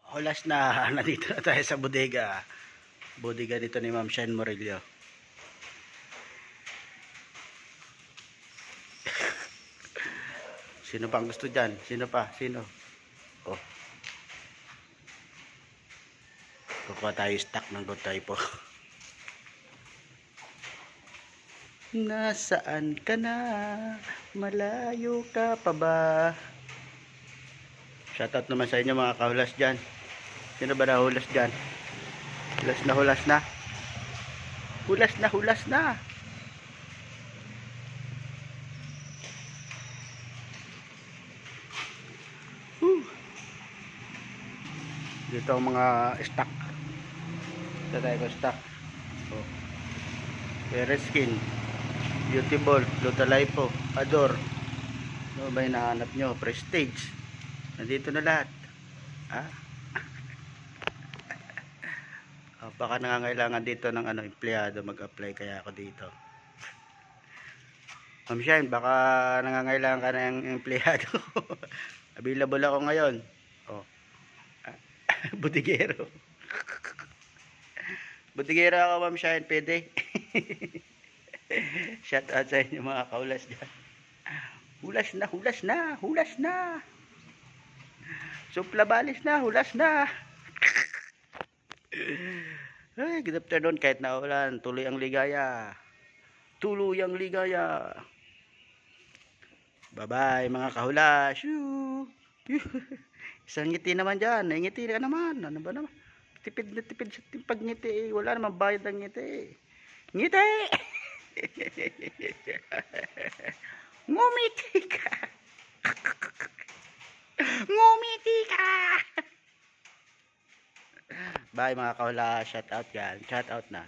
Hulas na, nandito na tayo sa bodega. Bodega dito ni Ma'am Shane Morillo. Sino pang gusto dyan? Sino pa? Sino? Oh. Kukuha tayo stock ng gotay po. Nasaan ka na? Malayo ka pa ba? Shoutout naman sa inyo mga kahulas dyan. Sino ba nahulas dyan? Hulas na, hulas na. Hulas na, hulas na. Dito ang mga stock. Dito tayo ko stock. Oh. Pereskin, Beauty Ball, Lutalipo, Ador. Ano ba yung nahanap nyo? Prestige. Nandito na lahat. Ah? Oh, baka nangangailangan dito ng empleyado mag-apply kaya ako dito. Ma'am Shine, baka nangangailangan ka ng empleyado. Available ako ngayon. Oh. Butigero. Butigero ako, Ma'am Shine, pwede. Shout out sa inyo mga kaulas dyan. Hulas na, hulas na, hulas na. Suplabalis na, hulas na. Ay, good afternoon kahit naulan, tuloy ang ligaya. Tuloy ang ligaya. Bye-bye mga kahulas. Isang ngiti naman dyan. Ngiti ka naman. Ano ba naman? Tipid na tipid sa pagngiti. Wala naman bayad ng ngiti. Ngiti! Ngumiti ka. Ngumiti ka. Bye mga kahulas. Shout out yan. Shout out na.